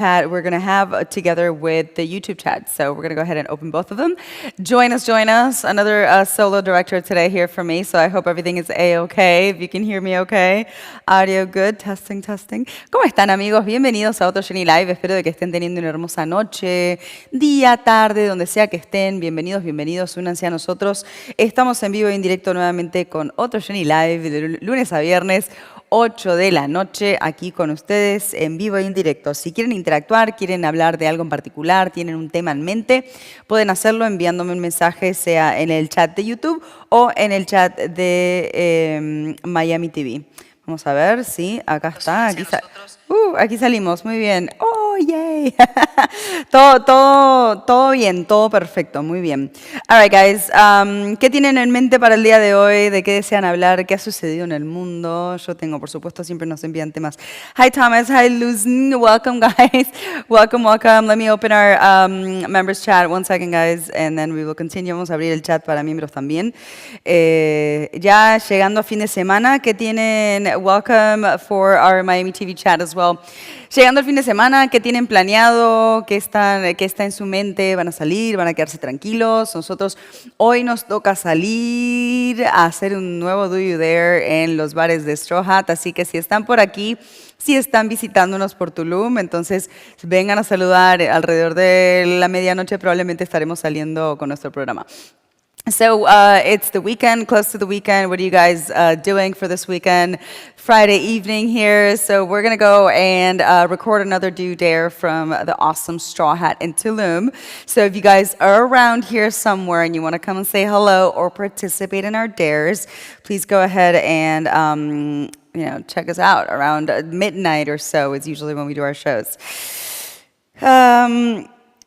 we're going to have together with the YouTube chat. So we're going to go ahead and open both of them. Join us. Another solo director today here for me. So I hope everything is A-okay. If you can hear me okay. Audio good. Testing. ¿Cómo están, amigos? Bienvenidos a otro Jenny Live. Espero de que estén teniendo una hermosa noche, día, tarde, donde sea que estén. Bienvenidos. Únanse a nosotros. Estamos en vivo e en directo nuevamente con otro Jenny Live de lunes a viernes. 8 de la noche, aquí con ustedes en vivo e en directo. Si quieren interactuar, quieren hablar de algo en particular, tienen un tema en mente, pueden hacerlo enviándome un mensaje, sea en el chat de YouTube o en el chat de Miami TV. Vamos a ver, sí, acá está. Aquí salimos, muy bien. ¡Oh, yay! todo bien, todo perfecto, muy bien. All right, guys, ¿qué tienen en mente para el día de hoy? ¿De qué desean hablar? ¿Qué ha sucedido en el mundo? Yo tengo, por supuesto, siempre nos envían temas. Hi, Thomas. Hi, Luzn. Welcome, guys. Welcome. Let me open our members chat. 1 second, guys, and then we will continue. Vamos a abrir el chat para miembros también. Ya llegando a fin de semana, ¿qué tienen? Welcome for our Miami TV chat as well. Llegando al fin de semana, ¿qué tienen planeado? ¿Qué está en su mente? ¿Van a salir? ¿Van a quedarse tranquilos? Nosotros hoy nos toca salir a hacer un nuevo Do You Dare en los bares de Straw Hat, así que si están por aquí, si están visitándonos por Tulum, entonces vengan a saludar alrededor de la medianoche, probablemente estaremos saliendo con nuestro programa. So it's the weekend, close to the weekend. What are you guys doing for this weekend? Friday evening here. So we're going to go and record another Do Dare from the awesome Straw Hat in Tulum. So if you guys are around here somewhere and you want to come and say hello or participate in our dares, please go ahead and check us out around midnight or so is usually when we do our shows.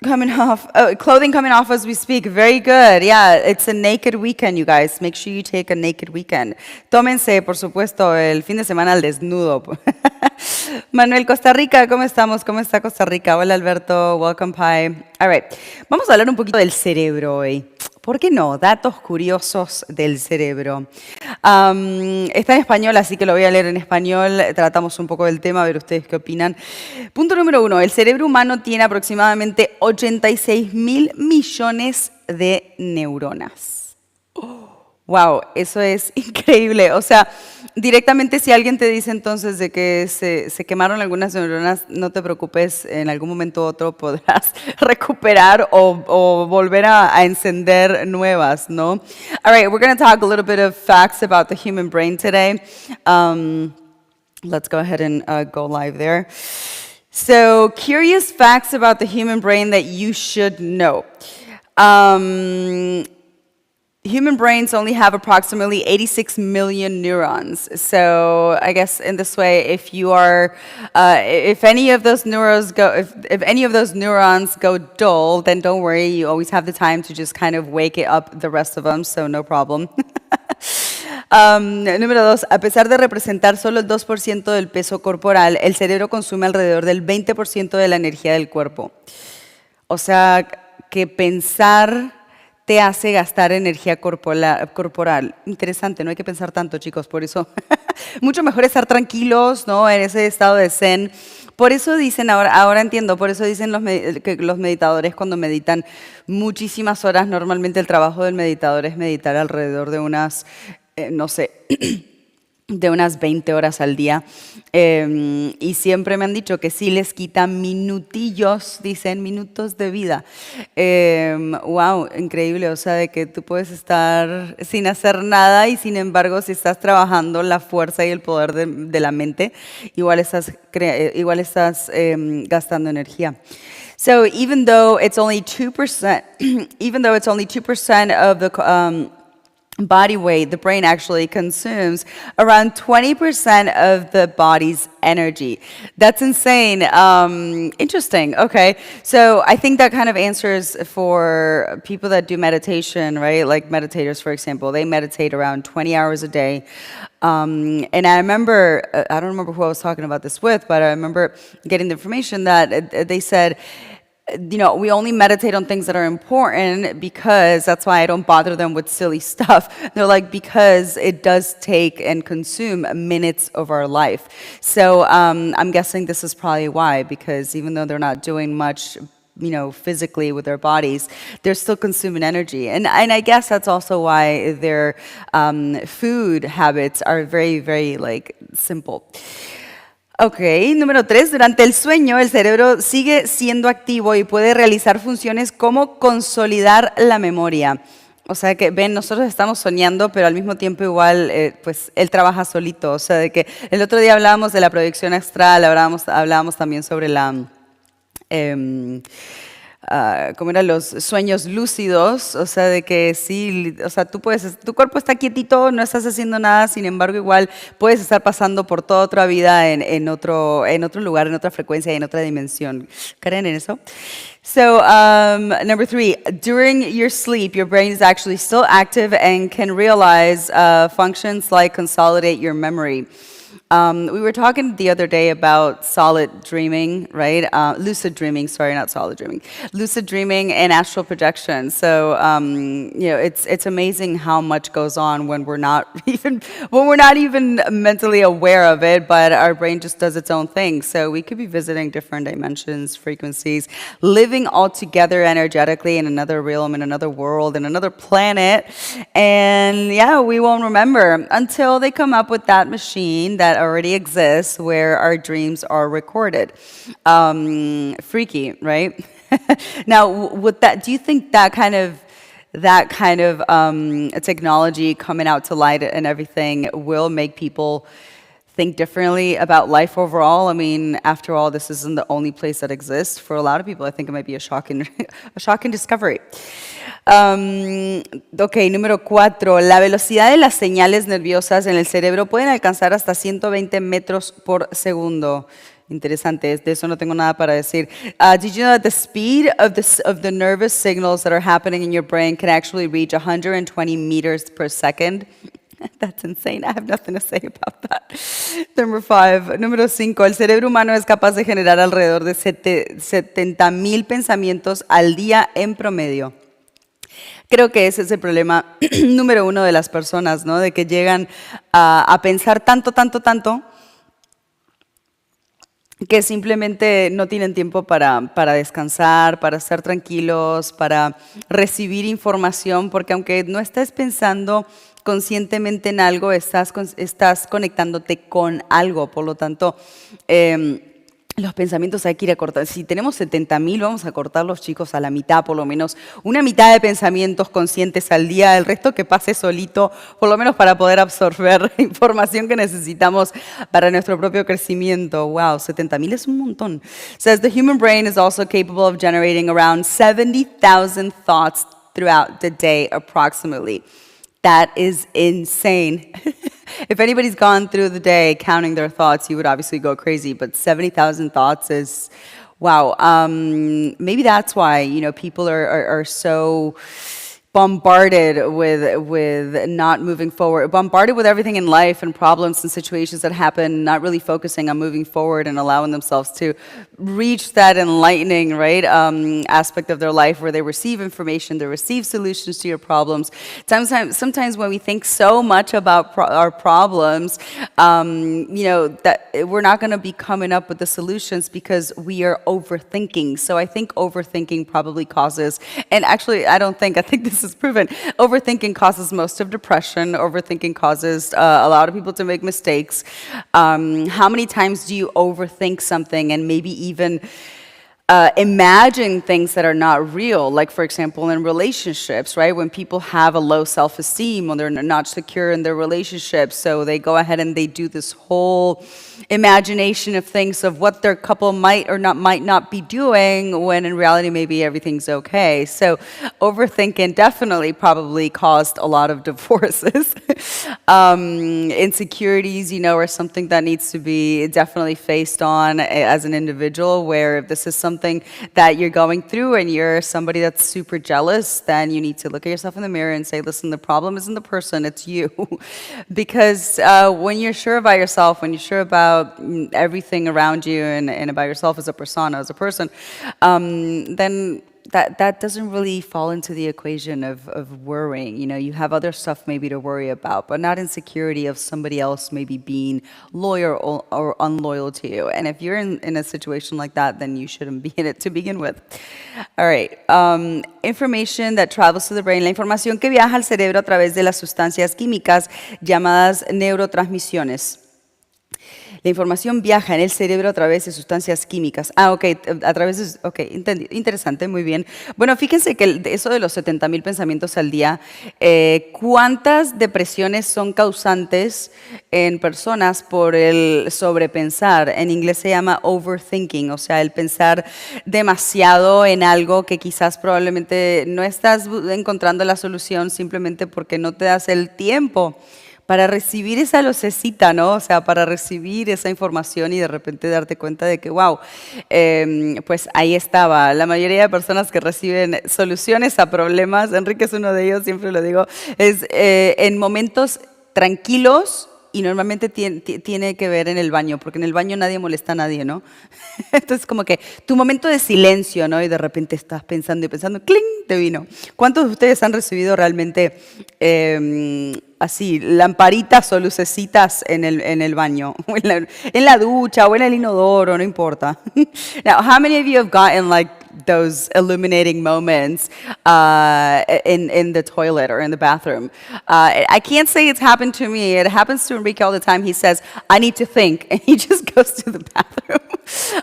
Clothing coming off as we speak. Very good. Yeah, it's a naked weekend, you guys. Make sure you take a naked weekend. Tómense, por supuesto, el fin de semana al desnudo. Manuel, Costa Rica, ¿cómo estamos? ¿Cómo está Costa Rica? Hola, Alberto. Welcome, Pi. All right. Vamos a hablar un poquito del cerebro hoy. ¿Por qué no? Datos curiosos del cerebro. Está en español, así que lo voy a leer en español. Tratamos un poco del tema, a ver ustedes qué opinan. Punto número 1. El cerebro humano tiene aproximadamente 86.000 millones de neuronas. Wow, eso es increíble. O sea, directamente si alguien te dice entonces de que se quemaron algunas neuronas, no te preocupes, en algún momento u otro podrás recuperar o volver a encender nuevas, ¿no? All right, we're going to talk a little bit of facts about the human brain today. Let's go ahead and go live there. So, curious facts about the human brain that you should know. Human brains only have approximately 86 million neurons. So I guess in this way, if any of those neurons go dull, then don't worry. You always have the time to just kind of wake it up the rest of them. So no problem. Número 2, a pesar de representar solo el 2% del peso corporal, el cerebro consume alrededor del 20% de la energía del cuerpo. O sea, que pensar te hace gastar energía corporal. Interesante, no hay que pensar tanto, chicos, por eso. Mucho mejor estar tranquilos, ¿no? En ese estado de zen. Por eso dicen, ahora entiendo, por eso dicen que los meditadores cuando meditan muchísimas horas, normalmente el trabajo del meditador es meditar alrededor de unas, de unas 20 horas al día. Y siempre me han dicho que sí les quita minutillos, dicen, minutos de vida. Wow, increíble. O sea, de que tú puedes estar sin hacer nada y sin embargo, si estás trabajando la fuerza y el poder de la mente, igual estás gastando energía. So even though it's only 2%, of the body weight, the brain actually consumes around 20% of the body's energy. That's insane. Interesting. Okay. So I think that kind of answers for people that do meditation, right? Like meditators, for example, they meditate around 20 hours a day. And I remember, I don't remember who I was talking about this with, but I remember getting the information that they said, we only meditate on things that are important because that's why I don't bother them with silly stuff. They're like, because it does take and consume minutes of our life. So I'm guessing this is probably why, because even though they're not doing much, physically with their bodies, they're still consuming energy. And I guess that's also why their food habits are very, very like simple. Ok, número 3, durante el sueño el cerebro sigue siendo activo y puede realizar funciones como consolidar la memoria. O sea que, ven, nosotros estamos soñando, pero al mismo tiempo igual, pues, él trabaja solito. O sea, de que el otro día hablábamos de la proyección astral, hablábamos también sobre la... ¿cómo eran los sueños lúcidos? O sea, de que sí, o sea, tu cuerpo está quietito, no estás haciendo nada, sin embargo, igual puedes estar pasando por toda otra vida en otro lugar, en otra frecuencia y en otra dimensión. ¿Creen en eso? So, number 3, during your sleep, your brain is actually still active and can realize functions like consolidate your memory. We were talking the other day about solid dreaming, right? Lucid dreaming, sorry, not solid dreaming. Lucid dreaming and astral projection. So, it's amazing how much goes on when we're not even mentally aware of it, but our brain just does its own thing. So we could be visiting different dimensions, frequencies, living all together energetically in another realm, in another world, in another planet. And yeah, we won't remember until they come up with that machine that already exists where our dreams are recorded. Freaky, right? Now, do you think that kind of technology coming out to light and everything will make people think differently about life overall? I mean, after all, this isn't the only place that exists. For a lot of people, I think it might be a shocking discovery. Ok, número 4. La velocidad de las señales nerviosas en el cerebro pueden alcanzar hasta 120 metros por segundo. Interesante, de eso no tengo nada para decir. Did you know that the speed of the nervous signals that are happening in your brain can actually reach 120 meters per second? That's insane. I have nothing to say about that. Number 5. Número 5. El cerebro humano es capaz de generar alrededor de 70,000 pensamientos al día en promedio. Creo que ese es el problema número 1 de las personas, ¿no? De que llegan a pensar tanto, que simplemente no tienen tiempo para descansar, para estar tranquilos, para recibir información, porque aunque no estés pensando conscientemente en algo, estás conectándote con algo. Por lo tanto, los pensamientos hay que ir a cortar. Si tenemos 70,000, vamos a cortarlos, chicos, a la mitad, por lo menos. Una mitad de pensamientos conscientes al día, el resto que pase solito, por lo menos para poder absorber información que necesitamos para nuestro propio crecimiento. Wow, 70,000 es un montón. Says the human brain is also capable of generating around 70,000 thoughts throughout the day, approximately. That is insane. If anybody's gone through the day counting their thoughts, you would obviously go crazy, but 70,000 thoughts is, wow. Maybe that's why, people are so bombarded with not moving forward, bombarded with everything in life and problems and situations that happen, not really focusing on moving forward and allowing themselves to reach that enlightening, right, aspect of their life where they receive information, they receive solutions to your problems. Sometimes when we think so much about our problems, that we're not going to be coming up with the solutions because we are overthinking. So I think overthinking probably causes, and actually I think this is proven, overthinking causes most of depression. Overthinking causes a lot of people to make mistakes. How many times do you overthink something and maybe even imagine things that are not real? Like, for example, in relationships, right? When people have a low self-esteem or they're not secure in their relationships, so they go ahead and they do this whole imagination of things of what their couple might not be doing, when in reality maybe everything's okay. So overthinking definitely probably caused a lot of divorces. Insecurities, are something that needs to be definitely faced on as an individual, where if this is something something that you're going through and you're somebody that's super jealous, then you need to look at yourself in the mirror and say, listen, the problem isn't the person, it's you. Because when you're sure about yourself, when you're sure about everything around you and about yourself as a persona, as a person, then that doesn't really fall into the equation of worrying. You know, you have other stuff maybe to worry about, but not insecurity of somebody else maybe being loyal or unloyal to you. And if you're in a situation like that, then you shouldn't be in it to begin with. All right. Information that travels to the brain. La información que viaja al cerebro a través de las sustancias químicas llamadas neurotransmisiones. La información viaja en el cerebro a través de sustancias químicas. Ok, a través de... Ok, interesante, muy bien. Bueno, fíjense que eso de los 70,000 pensamientos al día, ¿cuántas depresiones son causantes en personas por el sobrepensar? En inglés se llama overthinking, o sea, el pensar demasiado en algo que quizás probablemente no estás encontrando la solución simplemente porque no te das el tiempo para recibir esa lucecita, ¿no? O sea, para recibir esa información y de repente darte cuenta de que, wow, pues ahí estaba. La mayoría de personas que reciben soluciones a problemas, Enrique es uno de ellos, siempre lo digo, es en momentos tranquilos. Y normalmente tiene que ver en el baño, porque en el baño nadie molesta a nadie, ¿no? Entonces, como que tu momento de silencio, ¿no? Y de repente estás pensando y pensando, ¡cling!, te vino. ¿Cuántos de ustedes han recibido realmente así, lamparitas o lucecitas en el baño? O en la ducha o en el inodoro, no importa. Now, how many of you have gotten like those illuminating moments in the toilet or in the bathroom? I can't say it's happened to me. It happens to Enrique all the time. He says, I need to think, and he just goes to the bathroom.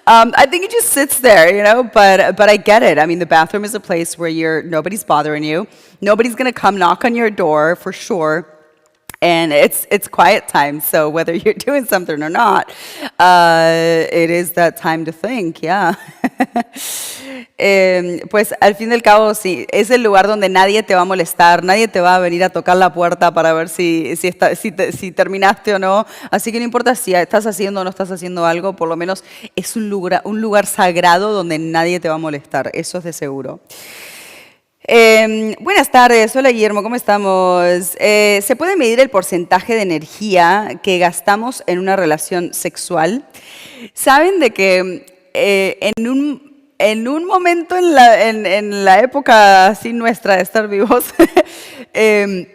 I think he just sits there, you know, but I get it. I mean, the bathroom is a place where nobody's bothering you. Nobody's going to come knock on your door for sure. And it's quiet time, so whether you're doing something or not, it is that time to think, yeah. Pues al fin y al cabo, sí, es el lugar donde nadie te va a molestar, nadie te va a venir a tocar la puerta para ver si terminaste o no. Así que no importa si estás haciendo o no estás haciendo algo, por lo menos es un lugar sagrado donde nadie te va a molestar, eso es de seguro. Buenas tardes, hola Guillermo, ¿cómo estamos? ¿Se puede medir el porcentaje de energía que gastamos en una relación sexual? ¿Saben de que en un momento en la época así nuestra de estar vivos,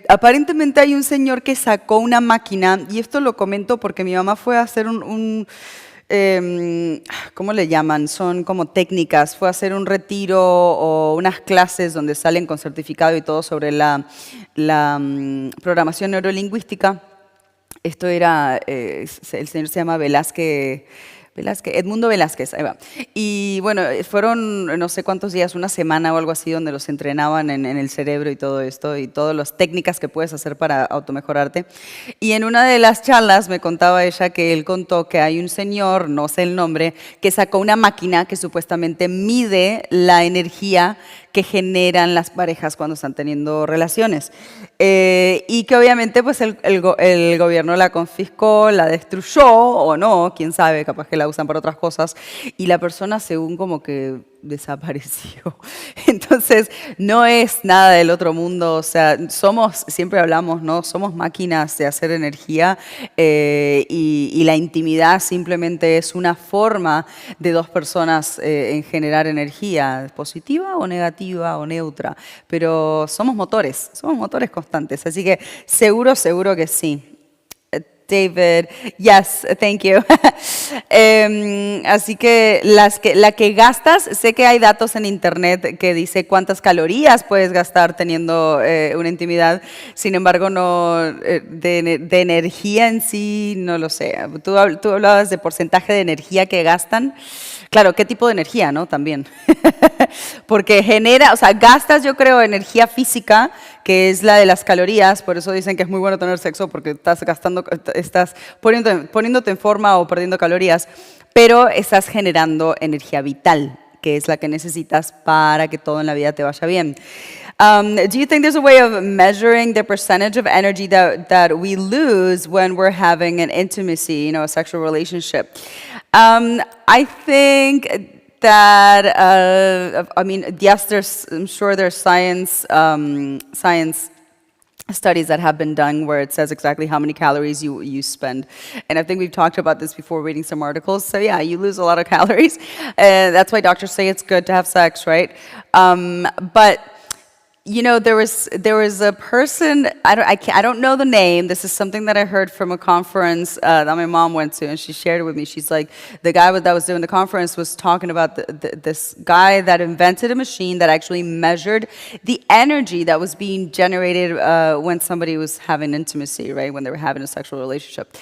aparentemente hay un señor que sacó una máquina, y esto lo comento porque mi mamá fue a hacer ¿cómo le llaman? Son como técnicas. Fue a hacer un retiro o unas clases donde salen con certificado y todo sobre la programación neurolingüística. Esto era, el señor se llama Edmundo Velázquez, ahí va. Y bueno, fueron no sé cuántos días, una semana o algo así, donde los entrenaban en el cerebro y todo esto, y todas las técnicas que puedes hacer para automejorarte. Y en una de las charlas me contaba ella que él contó que hay un señor, no sé el nombre, que sacó una máquina que supuestamente mide la energía que generan las parejas cuando están teniendo relaciones. Y que obviamente pues el gobierno la confiscó, la destruyó o no, quién sabe, capaz que la usan para otras cosas, y la persona según como que desapareció. Entonces, no es nada del otro mundo, o sea, siempre hablamos, ¿no? Somos máquinas de hacer energía y la intimidad simplemente es una forma de dos personas en generar energía, positiva o negativa o neutra, pero somos motores constantes, así que seguro que sí. David, yes, thank you. Así que la que gastas, sé que hay datos en internet que dice cuántas calorías puedes gastar teniendo una intimidad, sin embargo, no de energía en sí, no lo sé. Tú hablabas de porcentaje de energía que gastan. Claro, ¿qué tipo de energía, no? También. Porque gastas, yo creo, energía física, que es la de las calorías, por eso dicen que es muy bueno tener sexo, porque estás poniéndote en forma o perdiendo calorías, pero estás generando energía vital, que es la que necesitas para que todo en la vida te vaya bien. Do you think there's a way of measuring the percentage of energy that we lose when we're having an intimacy, a sexual relationship? I think that, I mean, yes, I'm sure there's science studies that have been done where it says exactly how many calories you spend. And I think we've talked about this before reading some articles. So yeah, you lose a lot of calories. That's why doctors say it's good to have sex, right? But you know, there was a person, I don't know the name. This is something that I heard from a conference that my mom went to, and she shared it with me. She's like, the guy that was doing the conference was talking about this guy that invented a machine that actually measured the energy that was being generated when somebody was having intimacy, right? When they were having a sexual relationship.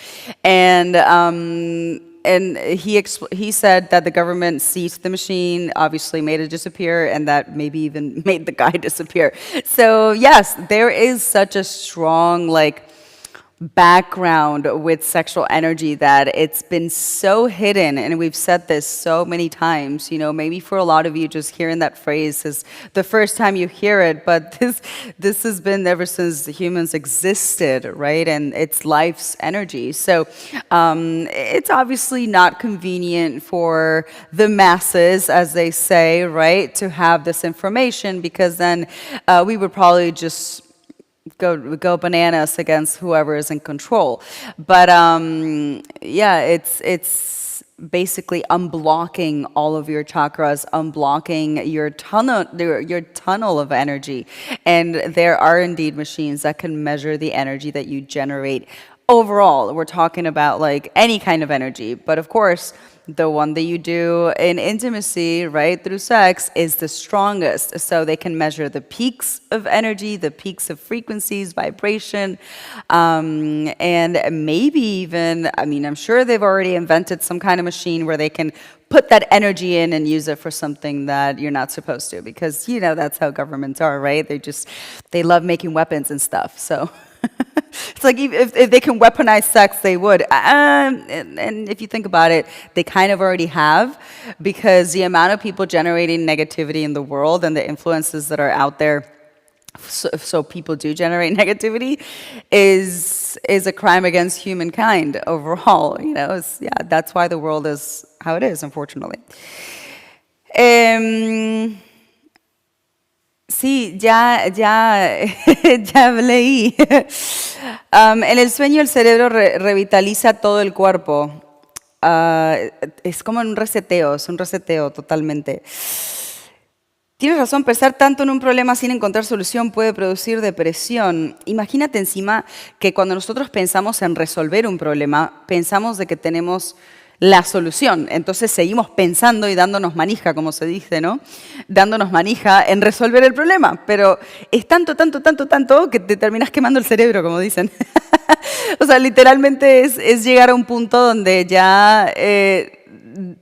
And he said that the government seized the machine, obviously made it disappear, and that maybe even made the guy disappear. So yes, there is such a strong background with sexual energy that it's been so hidden, and we've said this so many times. You know, maybe for a lot of you, just hearing that phrase is the first time you hear it, but this has been ever since humans existed, right? And it's life's energy. So it's obviously not convenient for the masses, as they say, right, to have this information, because then we would probably just go bananas against whoever is in control. But yeah, it's basically unblocking all of your chakras, unblocking your tunnel of energy. And there are indeed machines that can measure the energy that you generate. Overall, we're talking about like any kind of energy, but of course, the one that you do in intimacy, right, through sex, is the strongest. So they can measure the peaks of energy, the peaks of frequencies, vibration, and maybe even, I mean, I'm sure they've already invented some kind of machine where they can put that energy in and use it for something that you're not supposed to, because, you know, that's how governments are, right? They love making weapons and stuff, so... It's like if they can weaponize sex, they would. And if you think about it, they kind of already have, because the amount of people generating negativity in the world and the influences that are out there, so people do generate negativity, is a crime against humankind overall. You know, that's why the world is how it is, unfortunately. Sí, ya leí. En el sueño el cerebro revitaliza todo el cuerpo. Es como es un reseteo totalmente. Tienes razón, pensar tanto en un problema sin encontrar solución puede producir depresión. Imagínate encima que cuando nosotros pensamos en resolver un problema, pensamos de que tenemos la solución. Entonces seguimos pensando y dándonos manija, como se dice, ¿no? Dándonos manija en resolver el problema. Pero es tanto que te terminas quemando el cerebro, como dicen. O sea, literalmente es llegar a un punto donde ya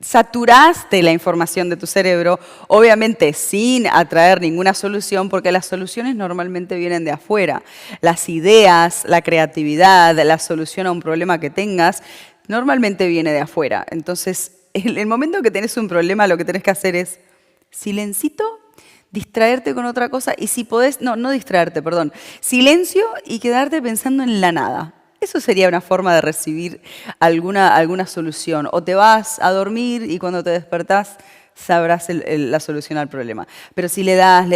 saturaste la información de tu cerebro, obviamente sin atraer ninguna solución, porque las soluciones normalmente vienen de afuera. Las ideas, la creatividad, la solución a un problema que tengas, normalmente viene de afuera. Entonces, en el momento que tenés un problema, lo que tenés que hacer es silencito, distraerte con otra cosa, y si podés, no distraerte, perdón, silencio y quedarte pensando en la nada. Eso sería una forma de recibir alguna solución. O te vas a dormir y cuando te despertás sabrás la solución al problema. Pero si le das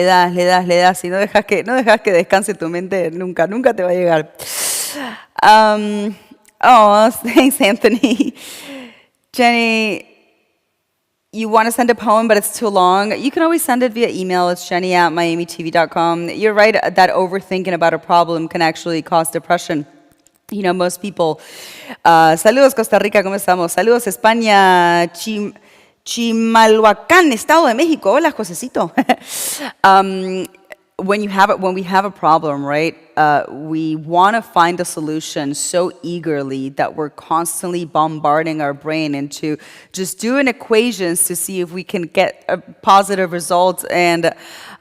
y no dejas que descanse tu mente, nunca te va a llegar. Oh, thanks, Anthony. Jenny, you want to send a poem, but it's too long. You can always send it via email. It's jenny@miamitv.com. You're right that overthinking about a problem can actually cause depression. You know, most people... saludos, Costa Rica, ¿cómo estamos? Saludos, España, Chimalhuacán, Estado de México. Hola, Josecito. When we have a problem, right, we want to find a solution so eagerly that we're constantly bombarding our brain into just doing equations to see if we can get a positive result and,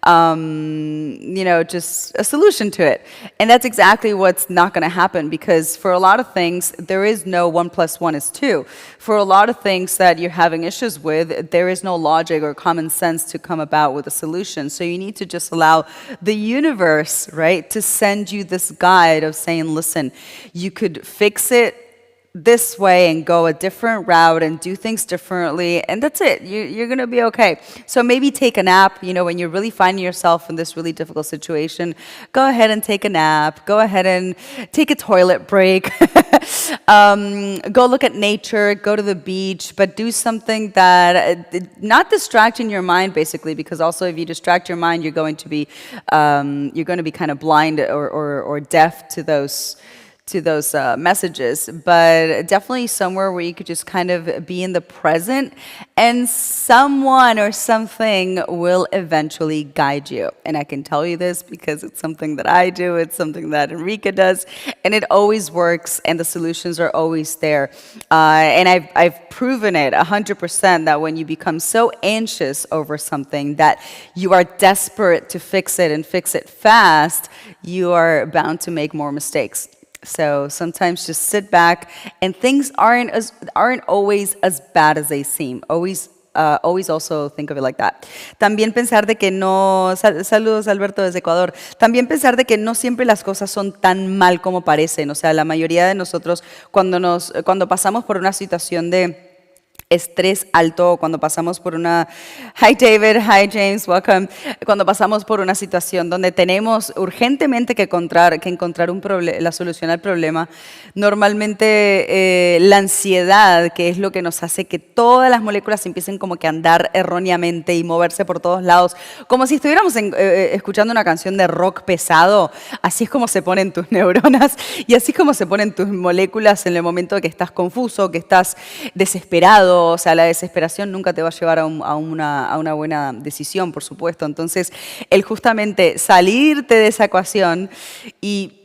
you know, just a solution to it. And that's exactly what's not going to happen, because for a lot of things, there is no 1 + 1 = 2. For a lot of things that you're having issues with, there is no logic or common sense to come about with a solution. So you need to just allow the universe, right, to send you this guide of saying, listen, you could fix it this way and go a different route and do things differently, and that's it. You're gonna be okay. So maybe take a nap. You know, when you're really finding yourself in this really difficult situation, go ahead and take a nap. Go ahead and take a toilet break. Go look at nature. Go to the beach, but do something that not distracting your mind, basically, because also if you distract your mind, you're going to be kind of blind or deaf to those messages, but definitely somewhere where you could just kind of be in the present, and someone or something will eventually guide you. And I can tell you this because it's something that I do, it's something that Enrique does, and it always works, and the solutions are always there. And I've proven it 100% that when you become so anxious over something that you are desperate to fix it and fix it fast, you are bound to make more mistakes. So sometimes just sit back, and things aren't always as bad as they seem. Always also think of it like that. También pensar de que no, saludos Alberto desde Ecuador, también pensar de que no siempre las cosas son tan mal como parecen. O sea, la mayoría de nosotros cuando pasamos por una situación de estrés alto, cuando pasamos por una... Hi David, hi James, welcome. Cuando pasamos por una situación donde tenemos urgentemente que encontrar la solución al problema, normalmente la ansiedad, que es lo que nos hace que todas las moléculas empiecen como que a andar erróneamente y moverse por todos lados, como si estuviéramos escuchando una canción de rock pesado. Así es como se ponen tus neuronas y así es como se ponen tus moléculas en el momento que estás confuso, que estás desesperado. O sea, la desesperación nunca te va a llevar a una buena decisión, por supuesto. Entonces, el justamente salirte de esa ecuación y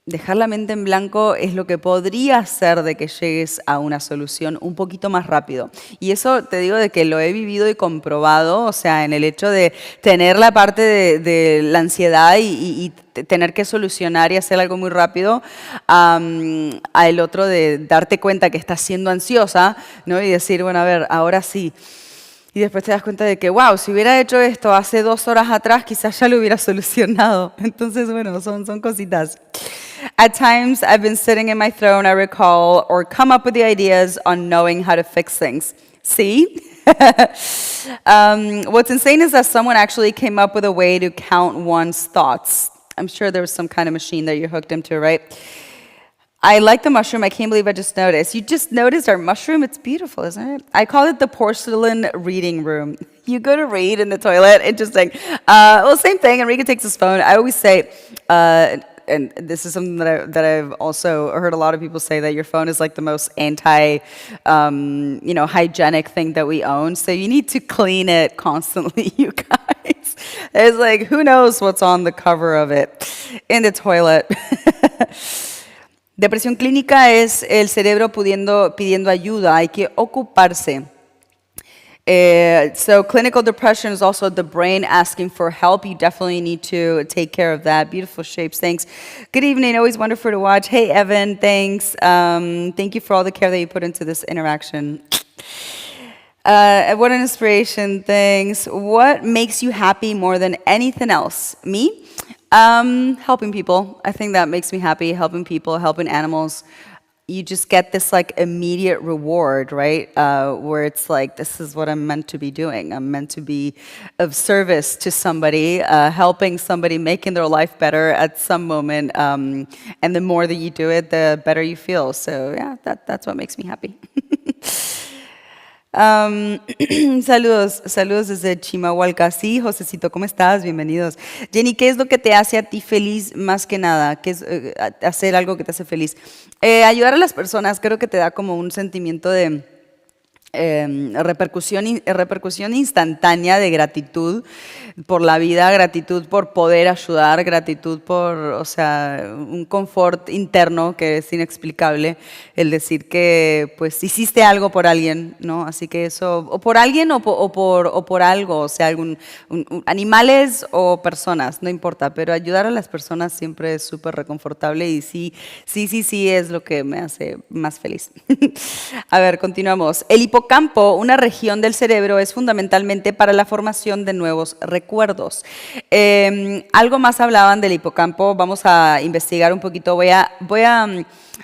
dejar la mente en blanco es lo que podría hacer de que llegues a una solución un poquito más rápido. Y eso te digo de que lo he vivido y comprobado, o sea, en el hecho de tener la parte de la ansiedad y tener que solucionar y hacer algo muy rápido, al otro de darte cuenta que estás siendo ansiosa, ¿no? Y decir, bueno, a ver, ahora sí. Y después te das cuenta de que, wow, si hubiera hecho esto hace 2 horas atrás, quizás ya lo hubiera solucionado. Entonces, bueno, son cositas. At times, I've been sitting in my throne, I recall, or come up with the ideas on knowing how to fix things. See? What's insane is that someone actually came up with a way to count one's thoughts. I'm sure there was some kind of machine that you hooked him to, right? I like the mushroom. I can't believe I just noticed. You just noticed our mushroom? It's beautiful, isn't it? I call it the porcelain reading room. You go to read in the toilet. Interesting. Well, same thing. Enrique takes his phone. I always say, and this is something that I've also heard a lot of people say, that your phone is like the most hygienic thing that we own. So you need to clean it constantly, you guys. It's like, who knows what's on the cover of it in the toilet. Depresión clínica es el cerebro pidiendo ayuda, hay que ocuparse. So clinical depression is also the brain asking for help. You definitely need to take care of that. Beautiful shapes, thanks. Good evening, always wonderful to watch. Hey Evan, thanks. Thank you for all the care that you put into this interaction. What an inspiration, thanks. What makes you happy more than anything else? Me? Helping people. I think that makes me happy. Helping people, helping animals. You just get this like immediate reward, right? Where it's like, this is what I'm meant to be doing. I'm meant to be of service to somebody, helping somebody, making their life better at some moment. And the more that you do it, the better you feel. So yeah, that's what makes me happy. Saludos desde Chimahualca. Sí, Josecito, ¿cómo estás? Bienvenidos. Jenny, ¿qué es lo que te hace a ti feliz más que nada? ¿Qué es hacer algo que te hace feliz? Ayudar a las personas, creo que te da como un sentimiento de repercusión instantánea de gratitud por la vida, gratitud por poder ayudar, gratitud por, o sea, un confort interno que es inexplicable, el decir que pues hiciste algo por alguien, ¿no? Así que eso, o por alguien o por algo, o sea, animales o personas, no importa, pero ayudar a las personas siempre es súper reconfortable y sí es lo que me hace más feliz. A ver, continuamos. El hipocampo, una región del cerebro, es fundamentalmente para la formación de nuevos recuerdos. Algo más hablaban del hipocampo, vamos a investigar un poquito, voy a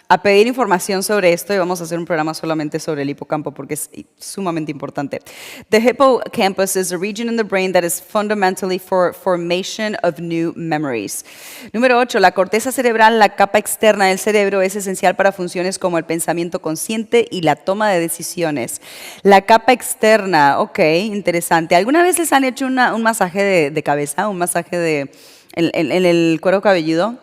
a pedir información sobre esto y vamos a hacer un programa solamente sobre el hipocampo porque es sumamente importante. The hippocampus is a region in the brain that is fundamentally for formation of new memories. Número 8, la corteza cerebral, la capa externa del cerebro, es esencial para funciones como el pensamiento consciente y la toma de decisiones. La capa externa, ok, interesante. ¿Alguna vez les han hecho un masaje de cabeza, un masaje en el cuero cabelludo?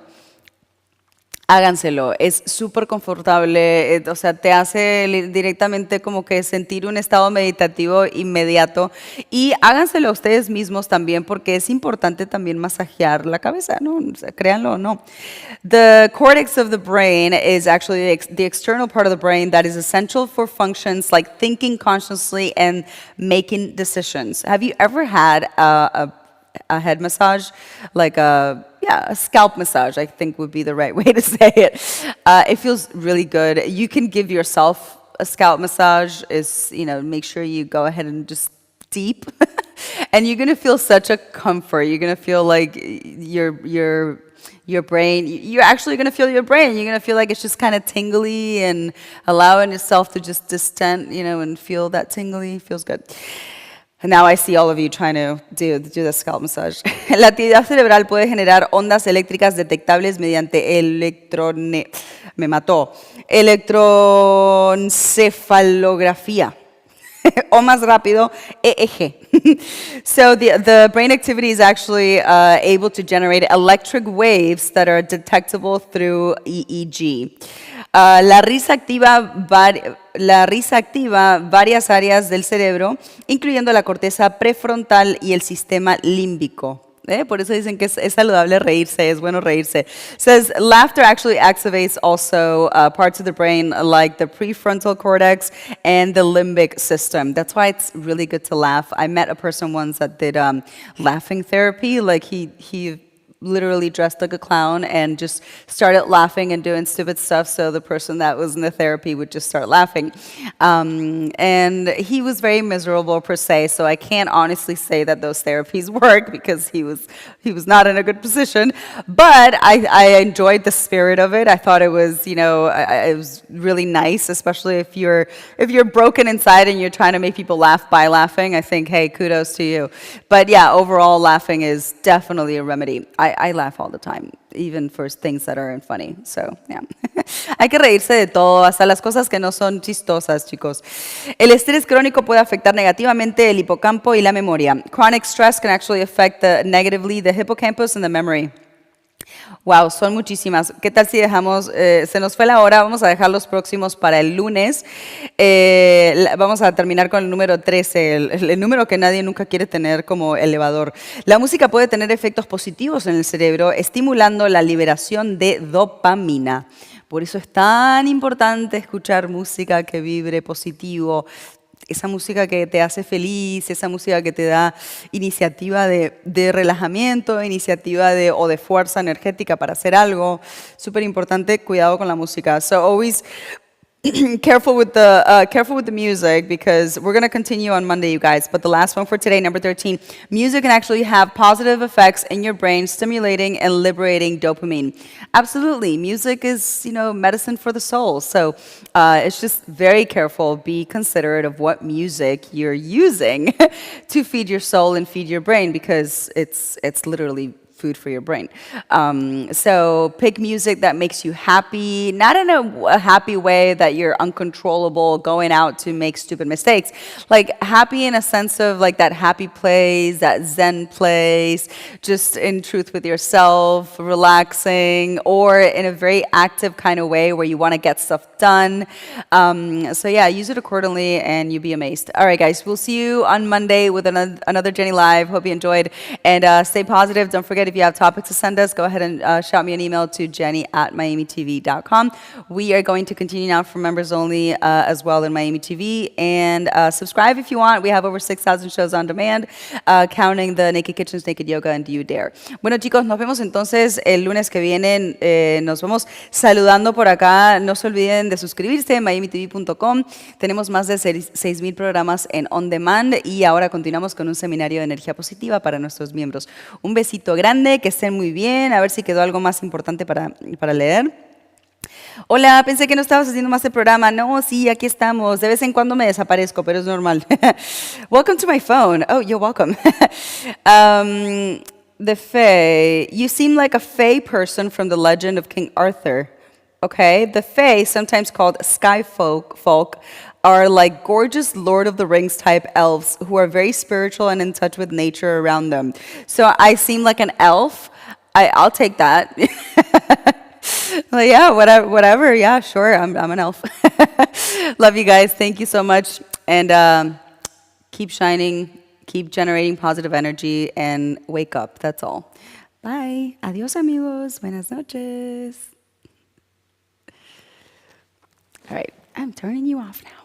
Háganselo, es súper confortable, o sea, te hace directamente como que sentir un estado meditativo inmediato y háganselo a ustedes mismos también porque es importante también masajear la cabeza, ¿no? O sea, créanlo o no. The cortex of the brain is actually the external part of the brain that is essential for functions like thinking consciously and making decisions. Have you ever had a head massage, like a scalp massage, I think would be the right way to say it. It feels really good. You can give yourself a scalp massage. Make sure you go ahead and just deep, and you're gonna feel such a comfort. You're gonna feel like your brain. You're actually gonna feel your brain. You're gonna feel like it's just kind of tingly and allowing yourself to just distend, and feel that tingly. Feels good. And now I see all of you trying to do the scalp massage. La actividad cerebral puede generar ondas eléctricas detectables mediante electroencefalografía. O más rápido, EEG. So the brain activity is actually able to generate electric waves that are detectable through EEG. La risa activa varias áreas del cerebro, incluyendo la corteza prefrontal y el sistema límbico. Por eso dicen que es saludable reírse, es bueno reírse. Says laughter actually activates also parts of the brain like the prefrontal cortex and the limbic system. That's why it's really good to laugh. I met a person once that did laughing therapy. Like he literally dressed like a clown and just started laughing and doing stupid stuff, so the person that was in the therapy would just start laughing. And he was very miserable per se, so I can't honestly say that those therapies work because he was not in a good position. But I enjoyed the spirit of it. I thought it was, it was really nice, especially if you're broken inside and you're trying to make people laugh by laughing. I think, hey, kudos to you. But yeah, overall, laughing is definitely a remedy. I laugh all the time, even for things that aren't funny. So, yeah. Hay que reírse de todo, hasta las cosas que no son chistosas, chicos. El estrés crónico puede afectar negativamente el hipocampo y la memoria. Chronic stress can actually affect negatively the hippocampus and the memory. Wow, son muchísimas. ¿Qué tal si dejamos, se nos fue la hora, vamos a dejar los próximos para el lunes. Vamos a terminar con el número 13, el número que nadie nunca quiere tener como elevador. La música puede tener efectos positivos en el cerebro, estimulando la liberación de dopamina. Por eso es tan importante escuchar música que vibre positivo, esa música que te hace feliz, esa música que te da iniciativa de relajamiento, iniciativa o de fuerza energética para hacer algo. Súper importante, cuidado con la música. So always careful with the music, because we're going to continue on Monday, you guys. But the last one for today, number 13, music can actually have positive effects in your brain, stimulating and liberating dopamine. Absolutely, music is, medicine for the soul. So it's just very careful. Be considerate of what music you're using to feed your soul and feed your brain, because it's literally food for your brain. So pick music that makes you happy, not in a happy way that you're uncontrollable, going out to make stupid mistakes. Like happy in a sense of like that happy place, that Zen place, just in truth with yourself, relaxing, or in a very active kind of way where you want to get stuff done. So yeah, use it accordingly and you'll be amazed. All right, guys, we'll see you on Monday with another Jenny Live. Hope you enjoyed, and stay positive. Don't forget, if you have topics to send us, go ahead and shout me an email to jenny@miamitv.com. We are going to continue now for members only as well in Miami TV. And subscribe if you want. We have over 6,000 shows on demand, counting the Naked Kitchens, Naked Yoga, and Do You Dare. Bueno, chicos, nos vemos entonces el lunes que viene. Nos vamos saludando por acá. No se olviden de suscribirse en miamitv.com. Tenemos más de 6,000 programas en On Demand y ahora continuamos con un seminario de energía positiva para nuestros miembros. Un besito grande, que estén muy bien. A ver si quedó algo más importante para leer. Hola, pensé que no estabas haciendo más el programa. No, sí, aquí estamos. De vez en cuando me desaparezco, pero es normal. Welcome to my phone. Oh, you're welcome. The Fae. You seem like a Fae person from the legend of King Arthur. Okay, the Fae, sometimes called sky folk, are like gorgeous Lord of the Rings type elves who are very spiritual and in touch with nature around them. So I seem like an elf. I'll take that. Well, yeah, whatever. Yeah, sure. I'm an elf. Love you guys. Thank you so much. And keep shining, keep generating positive energy, and wake up. That's all. Bye. Adios, amigos. Buenas noches. All right, I'm turning you off now.